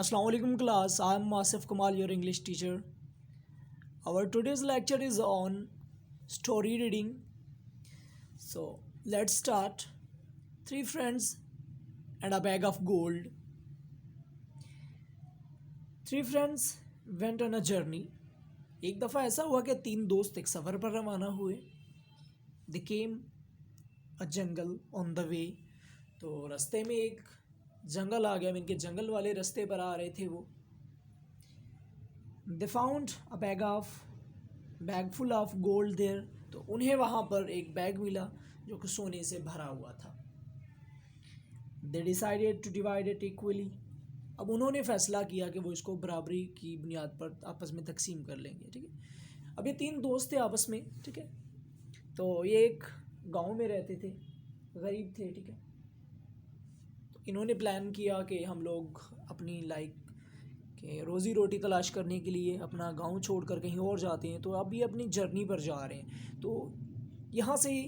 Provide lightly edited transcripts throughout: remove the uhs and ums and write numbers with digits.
Assalamu alaikum class. I am Asif Kamal, your English teacher. Our today's lecture is on story reading. So let's start. Three friends and a bag of gold. Three friends went on a journey. एक दफ़ा ऐसा हुआ कि तीन दोस्त एक सफ़र पर रवाना हुए. They came a jungle on the way. तो रास्ते में एक जंगल आ गया. इनके जंगल वाले रास्ते पर आ रहे थे वो. They found a bag full of gold there. तो उन्हें वहाँ पर एक बैग मिला जो कि सोने से भरा हुआ था. They decided to divide it equally. अब उन्होंने फैसला किया कि वो इसको बराबरी की बुनियाद पर आपस में तकसीम कर लेंगे. ठीक है. अब ये तीन दोस्त थे आपस में. ठीक है. तो ये एक गांव में रहते थे, गरीब थे. ठीक है. तो इन्होंने प्लान किया कि हम लोग अपनी के रोज़ी रोटी तलाश करने के लिए अपना गांव छोड़कर कहीं और जाते हैं. तो अब ये अपनी जर्नी पर जा रहे हैं. तो यहाँ से ही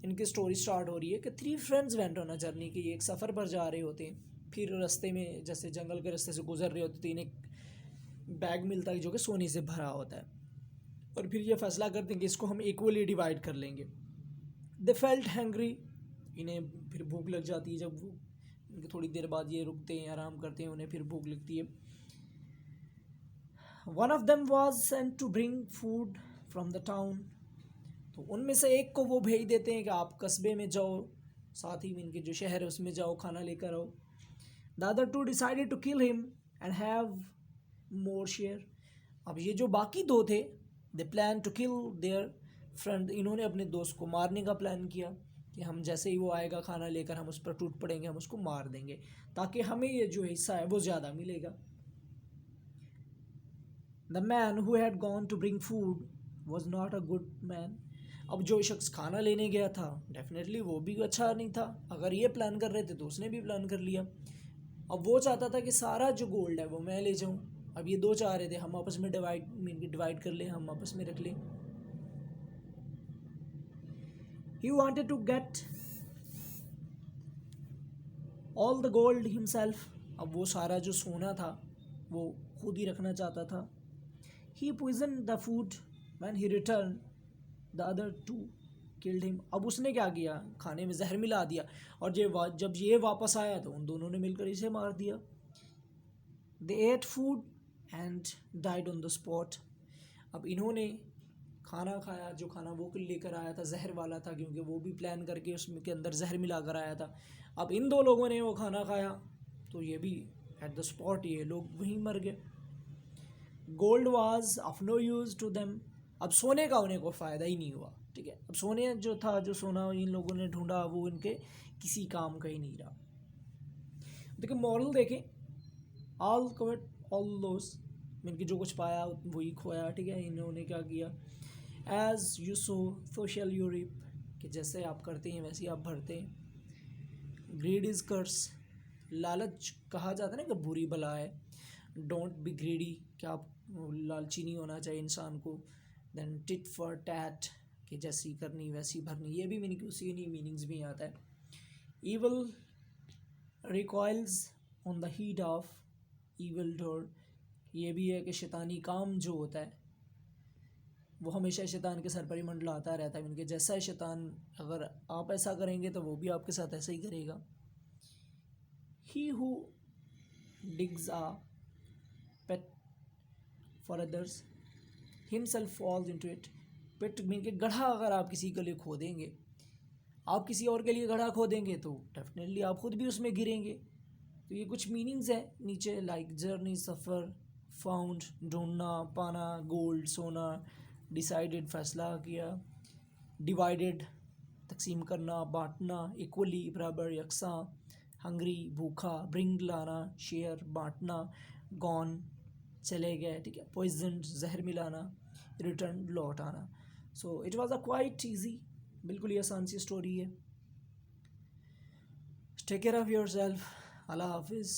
इनकी स्टोरी स्टार्ट हो रही है कि three friends went on a journey, कि ये एक सफ़र पर जा रहे होते हैं. फिर रास्ते में जैसे जंगल के रास्ते से गुजर रहे होते तो इन्हें बैग मिलता है जो कि सोने से भरा होता है. और फिर ये फैसला करते हैं कि इसको हम इक्वली डिवाइड कर लेंगे. They felt hangry. इन्हें फिर भूख लग जाती है. जब वो इनके थोड़ी देर बाद ये रुकते हैं, आराम करते हैं, उन्हें फिर भूख लगती है. One of them was sent to bring food from the town. तो उनमें से एक को वो भेज देते हैं कि आप कस्बे में जाओ, साथ ही में इनके जो शहर है उसमें जाओ, खाना लेकर आओ. The other two decided to kill him and have more share. अब ये जो बाकी दो थे, they plan to kill their friend. इन्होंने अपने दोस्त को मारने का प्लान किया कि हम जैसे ही वो आएगा खाना लेकर हम उस पर टूट पड़ेंगे, हम उसको मार देंगे ताकि हमें ये जो हिस्सा है वो ज़्यादा मिलेगा. The man who had gone to bring food was not a good man. अब जो शख्स खाना लेने गया था डेफिनेटली वो भी अच्छा नहीं था. अगर ये प्लान कर रहे थे तो उसने भी प्लान कर लिया. अब वो चाहता था कि सारा जो गोल्ड है वो मैं ले जाऊं. अब ये दो चाह रहे थे हम आपस में डिवाइड कर लें, हम आपस में रख लें. He wanted to get all the gold himself. अब वो सारा जो सोना था वो खुद ही रखना चाहता था. He poisoned the food. When he returned, the other two killed him. अब उसने क्या किया, खाने में जहर मिला दिया और जब ये वापस आया तो उन दोनों ने मिलकर इसे मार दिया. They ate food and died on the spot. अब इन्होंने खाना खाया. जो खाना वो लेकर आया था जहर वाला था, क्योंकि वो भी प्लान करके उसमें के अंदर जहर मिला कर आया था. अब इन दो लोगों ने वो खाना खाया तो ये भी एट द स्पॉट ये लोग वहीं मर गए. Gold was of no use to them. अब सोने का उन्हें कोई फ़ायदा ही नहीं हुआ. ठीक है. अब सोने जो था, जो सोना इन लोगों ने ढूंढा वो इनके किसी काम का ही नहीं रहा. देखिए मॉरल देखें, ऑल कवर्ड ऑल लॉस. इनके जो कुछ पाया वही खोया. ठीक है. इन्होंने क्या किया, as you sow so shall you reap, कि जैसे आप करते हैं वैसे ही आप भरते हैं. ग्रीड इज़ कर्स. लालच कहा जाता है ना कि बुरी बला है. डोंट बी ग्रीडी, कि आप लालची नहीं होना चाहिए इंसान को. देन टिट फॉर टैट, कि जैसी करनी वैसी भरनी. ये भी मीनिंग उसी नहीं मीनिंग्स भी आता है. Evil recoils on the head of evil doer. ये भी है कि शैतानी काम जो होता है वो हमेशा शैतान के सर पर ही मंडलाता रहता है. इनके जैसा है शैतान, अगर आप ऐसा करेंगे तो वो भी आपके साथ ऐसा ही करेगा. He who digs a pit for others himself falls into it. Pit mean के गड्ढा अगर आप किसी के लिए खोदेंगे, आप किसी और के लिए गड्ढा खोदेंगे तो डेफिनेटली आप खुद भी उसमें गिरेंगे. तो ये कुछ मीनिंग्स हैं नीचे, लाइक जर्नी, सफ़र, फाउंड ढूंढना, पाना, गोल्ड सोना, डिसाइडेड फैसला किया, डिवाइडेड तकसीम करना, बांटना, इक्वली बराबर यकसा, हंग्री भूखा, ब्रिंग लाना, शेयर बांटना, गॉन चले गए. ठीक है. पॉइजन जहर मिलाना, रिटर्न लौट आना. So it was a quite easy, बिल्कुल ही आसान सी स्टोरी है. Take care of yourself. अल्लाह हाफिज़.